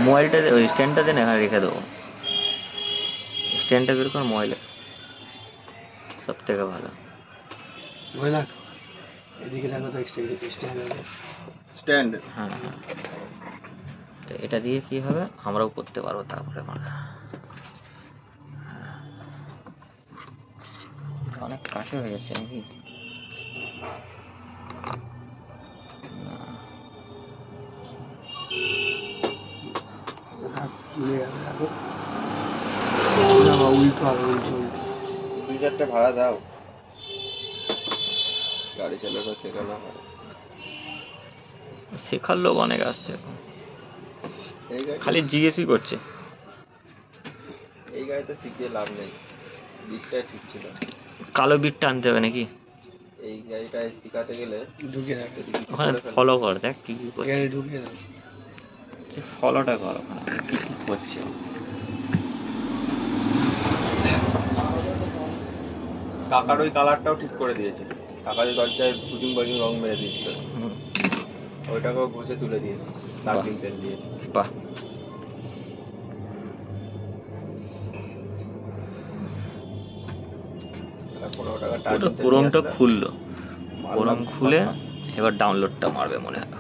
মোবাইলটা ওই স্ট্যান্ডটা দেন, এখানে রেখে দেবো। স্ট্যান্ডটা বের কর, মোবাইলে সব থেকে ভালো। স্ট্যান্ড। হ্যাঁ হ্যাঁ, তো এটা দিয়ে কি হবে, আমরাও করতে পারবো তারপরে। মানে অনেক কাছে হয়ে যাচ্ছে নাকি? দুই চারটে ভাড়া দাও, গাড়ি চালানো শেখানো হয়। শেখার লোক অনেক আসছে এখন, এই গাড়িতে খালি জিজ্ঞেসই করছে। এই গাড়িতে শিখিয়ে লাভ নেই, বিটটাই ঠিক ছিল। কালো বিটটা আনতে হবে নাকি? এই গাড়িটায় শিখাতে গেলে ওখানে ফলো কর, দেখ কি কি করছে, ফলোটা কর ওখানে কি কি করছে। কাকার ওই কালারটাও ঠিক করে দিয়েছে। কাকা যে দরজায় বুজুং বাজুং রং মেরে দিয়েছিল, ওইটাকেও ঘষে তুলে দিয়েছে লার্কিং তেল দিয়ে। বাহ, ক্রোমটা খুললো, ক্রোম খুলে এবার ডাউনলোডটা মারবে মনে হয়।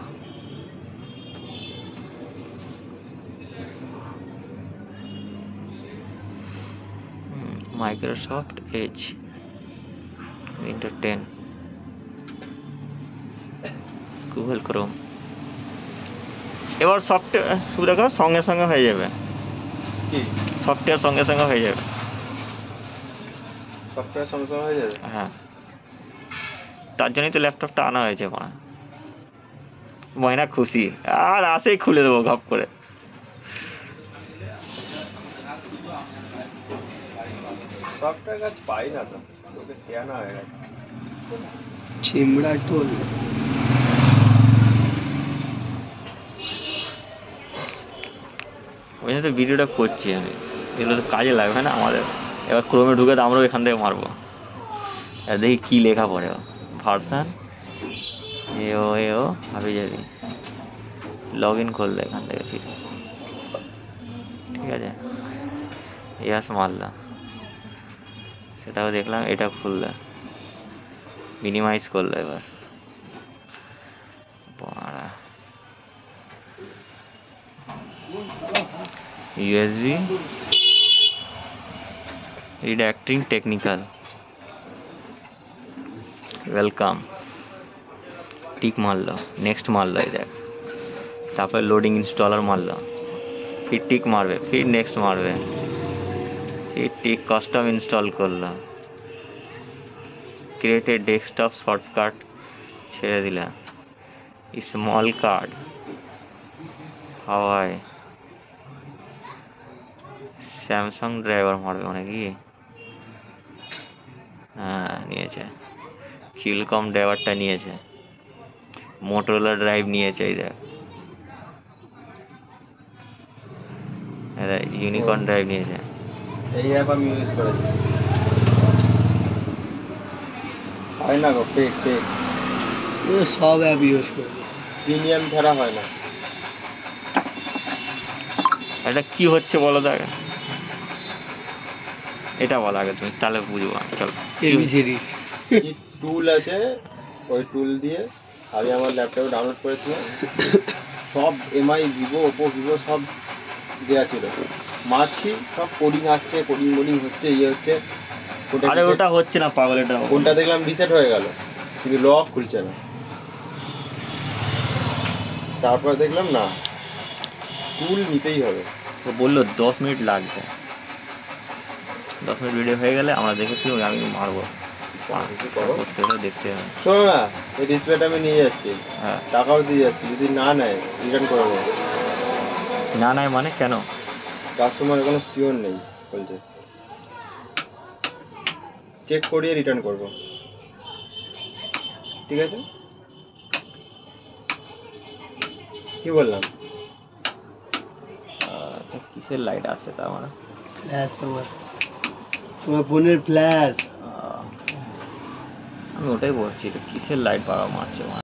Microsoft Edge Windows 10, Google Chrome. এবার সফটওয়্যার সুবিধা কর, সঙ্গে সঙ্গে হয়ে যাবে। কি সফটওয়্যার সঙ্গে সঙ্গে হয়ে যাবে? সফটওয়্যার সঙ্গে সঙ্গে হয়ে যাবে? হ্যাঁ, তার জন্যই তো ল্যাপটপটা আনা হয়েছে। ময়না খুশি, আর আসেই খুলে দেবো ঘপ করে। সফটওয়্যার কাজ পাই না তো, তোকে শেয়ানো হয়ে গেছে। চিমড়া টোল। ওই জন্য তো ভিডিওটা করছি আমি, এগুলো তো কাজে লাগবে না আমাদের। এবার ক্রোমে ঢুকে তো আমরাও এখান থেকে মারবো। আর দেখি কি লেখা পড়ে, ভার্সান এও ভাবি যাবি। লগ ইন করলে এখান থেকে ফির, ঠিক আছে। ইয়াস মারলাম, সেটাও দেখলাম। এটা খুললে, মিনিমাইজ করলো। এবার ইউএসবি রিডাক্টিং টেকনিক্যাল, ওয়েলকাম, টিক মারলো, নেক্সট মারলো। এই দেখ, তারপরে লোডিং ইনস্টলার মারলো, फिर टिक मारबे, फिर नेक्स्ट मारबे, फिर टिक कस्टम इंस्टॉल करलो, क्रिएट ए डेस्कटप शॉर्टकट छेड़े दिला, स्मॉल कार्ड हवाई सैमसंग ड्राइवर मारबे মানে কি? হ্যাঁ নিয়েছে, কিলকম ড্রাইভারটা নিয়েছে, মোটরোলা ড্রাইভ নিয়েছে। এই দেখ, ইউনিকর্ন ড্রাইভ নিয়েছে। এই অ্যাপ আমি ইউজ করেছি, হয় না গো, ফেক ফেক। সব অ্যাপ ইউজ করি, প্রিমিয়াম ছাড়া হয় না। এটা কি হচ্ছে বলো তো আগে, এটা বলো আগে তুমি, তাহলে বুঝবো। চলো, এবিসিডি কি টুল আছে, ওই টুল দিয়ে আমি আমার ল্যাপটপে ডাউনলোড করেছিলাম। সব এমআই, ভিভো, ওপো, ভিভো সব দেওয়া ছিল। মারছি, সব কোডিং আসছে, কোডিং হচ্ছে, ইয়ে হচ্ছে। আরে ওটা হচ্ছে না পাগল, এটা কোনটা দেখলাম রিসেট হয়ে গেল, কিন্তু লক খুলছে না। তারপর দেখলাম না, টুল নিতেই হবে। তো বললো 10 মিনিট লাগবে, 10 মিনিট ভিডিও হয়ে গেলে আমরা দেখেছি, আমি মারবো। করতে হবে, দেখতে হবে। শোনো না, এই ডিসপ্লেটা আমি নিয়ে যাচ্ছি, হ্যাঁ, টাকাও দিয়ে যাচ্ছি, যদি না নেয় রিটার্ন করে দেবো। না নাই মানে কেন? কাস্টমার কোনো শিওর নেই বলছে, চেক করিয়ে রিটার্ন করব। ঠিক আছে, কি বললাম? কিসের লাইট আছে তা আমার? ফ্ল্যাশ, তোমার ফোনের ফ্ল্যাশ। আমি ওটাই বলছি, কিসের লাইট পাওয়া মারছে।